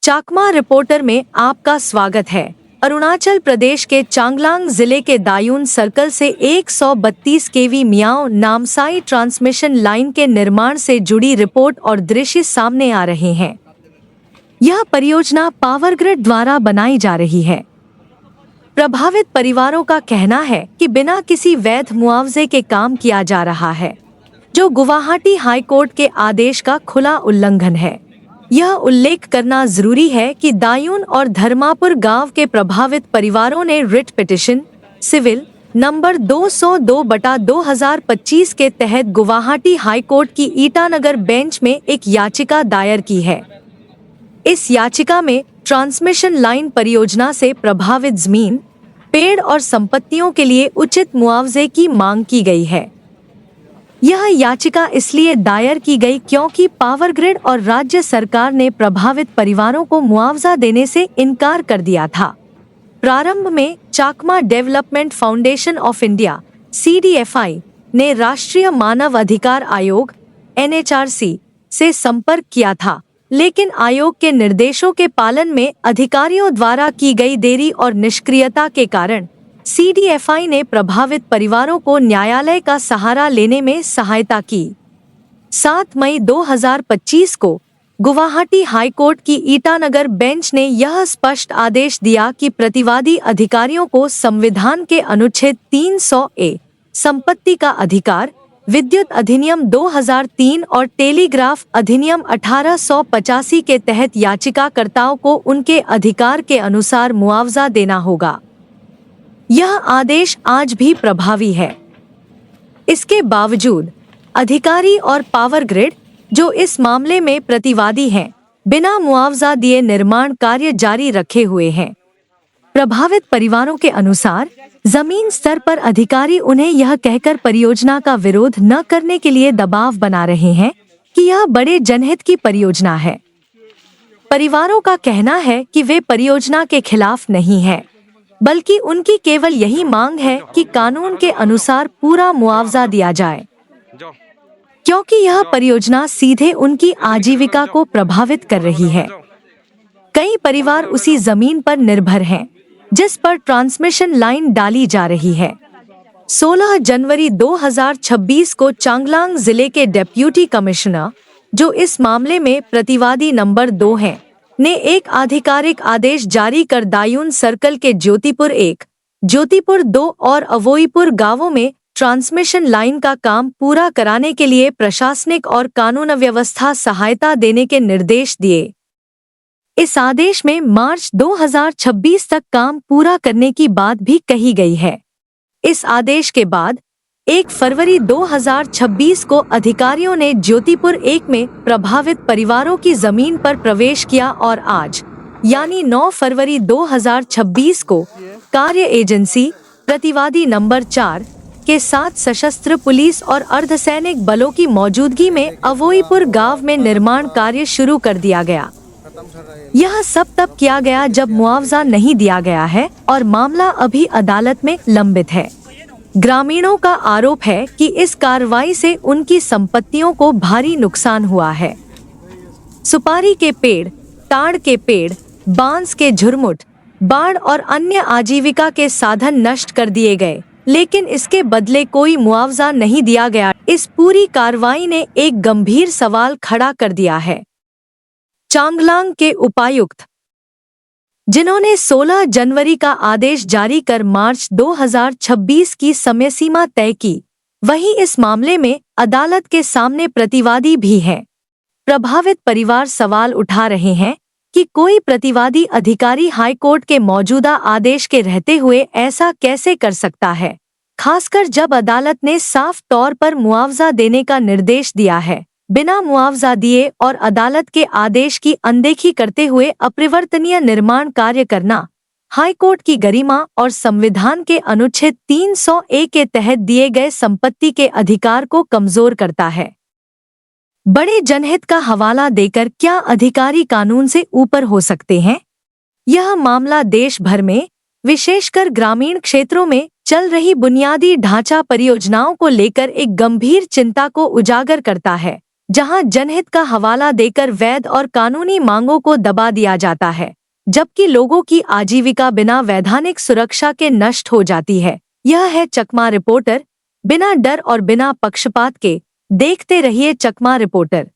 चाकमा reporter में आपका स्वागत है। अरुणाचल प्रदेश के चांगलांग जिले के दायून सर्कल से 132 केवी मियाओ नामसाई ट्रांसमिशन लाइन के निर्माण से जुड़ी रिपोर्ट और दृश्य सामने आ रहे हैं। यह परियोजना पावर ग्रिड द्वारा बनाई जा रही है। प्रभावित परिवारों का कहना है कि बिना किसी वैध मुआवजे के काम किया जा रहा है, जो गुवाहाटी हाई कोर्ट के आदेश का खुला उल्लंघन है। यह उल्लेख करना जरूरी है कि दायून और धर्मापुर गांव के प्रभावित परिवारों ने रिट पिटिशन सिविल नंबर 202/2025 के तहत गुवाहाटी हाई कोर्ट की ईटानगर बेंच में एक याचिका दायर की है। इस याचिका में ट्रांसमिशन लाइन परियोजना से प्रभावित जमीन, पेड़ और संपत्तियों के लिए उचित मुआवजे की मांग की गई है। यह याचिका इसलिए दायर की गई क्योंकि पावर ग्रिड और राज्य सरकार ने प्रभावित परिवारों को मुआवजा देने से इनकार कर दिया था। प्रारंभ में Chakma development foundation of India (CDFI) ने राष्ट्रीय मानव अधिकार आयोग (NHRC) से संपर्क किया था, लेकिन आयोग के निर्देशों के पालन में अधिकारियों द्वारा की गई देरी और निष्क्रियता के कारण CDFI ने प्रभावित परिवारों को न्यायालय का सहारा लेने में सहायता की। 7 मई 2025 को गुवाहाटी हाई कोर्ट की ईटानगर बेंच ने यह स्पष्ट आदेश दिया कि प्रतिवादी अधिकारियों को संविधान के अनुच्छेद 300A संपत्ति का अधिकार, विद्युत अधिनियम 2003 और टेलीग्राफ अधिनियम 1885 के तहत याचिकाकर्ताओं को उनके अधिकार के अनुसार मुआवजा देना होगा। यह आदेश आज भी प्रभावी है। इसके बावजूद अधिकारी और पावर ग्रिड, जो इस मामले में प्रतिवादी हैं, बिना मुआवजा दिए निर्माण कार्य जारी रखे हुए हैं। प्रभावित परिवारों के अनुसार जमीन स्तर पर अधिकारी उन्हें यह कहकर परियोजना का विरोध न करने के लिए दबाव बना रहे हैं कि यह बड़े जनहित की परियोजना है। परिवारों का कहना है कि वे परियोजना के खिलाफ नहीं है, बल्कि उनकी केवल यही मांग है कि कानून के अनुसार पूरा मुआवजा दिया जाए, क्योंकि यह परियोजना सीधे उनकी आजीविका को प्रभावित कर रही है। कई परिवार उसी जमीन पर निर्भर हैं, जिस पर ट्रांसमिशन लाइन डाली जा रही है। 16 जनवरी 2026 को चांगलांग जिले के डेप्यूटी कमिश्नर, जो इस मामले में प्रतिवादी नंबर 2 हैं, ने एक आधिकारिक आदेश जारी कर दायून सर्कल के ज्योतिपुर 1, ज्योतिपुर 2 और अवोईपुर गांवों में ट्रांसमिशन लाइन का काम पूरा कराने के लिए प्रशासनिक और कानून व्यवस्था सहायता देने के निर्देश दिए। इस आदेश में मार्च 2026 तक काम पूरा करने की बात भी कही गई है। इस आदेश के बाद 1 फरवरी 2026 को अधिकारियों ने ज्योतिपुर 1 में प्रभावित परिवारों की जमीन पर प्रवेश किया और आज यानी 9 फरवरी 2026 को कार्य एजेंसी प्रतिवादी नंबर 4 के साथ सशस्त्र पुलिस और अर्धसैनिक बलों की मौजूदगी में अवोईपुर गांव में निर्माण कार्य शुरू कर दिया गया। यह सब तब किया गया जब मुआवजा नहीं दिया गया है और मामला अभी अदालत में लंबित है। ग्रामीणों का आरोप है कि इस कार्रवाई से उनकी संपत्तियों को भारी नुकसान हुआ है। सुपारी के पेड़, ताड़ के पेड़, बांस के झुरमुट, बाढ़ और अन्य आजीविका के साधन नष्ट कर दिए गए, लेकिन इसके बदले कोई मुआवजा नहीं दिया गया। इस पूरी कार्रवाई ने एक गंभीर सवाल खड़ा कर दिया है। चांगलांग के उपायुक्त, जिन्होंने 16 जनवरी का आदेश जारी कर मार्च 2026 की समय सीमा तय की, वहीं इस मामले में अदालत के सामने प्रतिवादी भी हैं। प्रभावित परिवार सवाल उठा रहे हैं कि कोई प्रतिवादी अधिकारी हाई कोर्ट के मौजूदा आदेश के रहते हुए ऐसा कैसे कर सकता है, खासकर जब अदालत ने साफ तौर पर मुआवजा देने का निर्देश दिया है। बिना मुआवजा दिए और अदालत के आदेश की अनदेखी करते हुए अपरिवर्तनीय निर्माण कार्य करना हाईकोर्ट की गरिमा और संविधान के अनुच्छेद 300A के तहत दिए गए संपत्ति के अधिकार को कमजोर करता है। बड़े जनहित का हवाला देकर क्या अधिकारी कानून से ऊपर हो सकते हैं? यह मामला देश भर में, विशेषकर ग्रामीण क्षेत्रों में चल रही बुनियादी ढांचा परियोजनाओं को लेकर एक गंभीर चिंता को उजागर करता है। जहां जनहित का हवाला देकर वैध और कानूनी मांगों को दबा दिया जाता है, जबकि लोगों की आजीविका बिना वैधानिक सुरक्षा के नष्ट हो जाती है। यह है चकमा रिपोर्टर, बिना डर और बिना पक्षपात के देखते रहिए चकमा रिपोर्टर।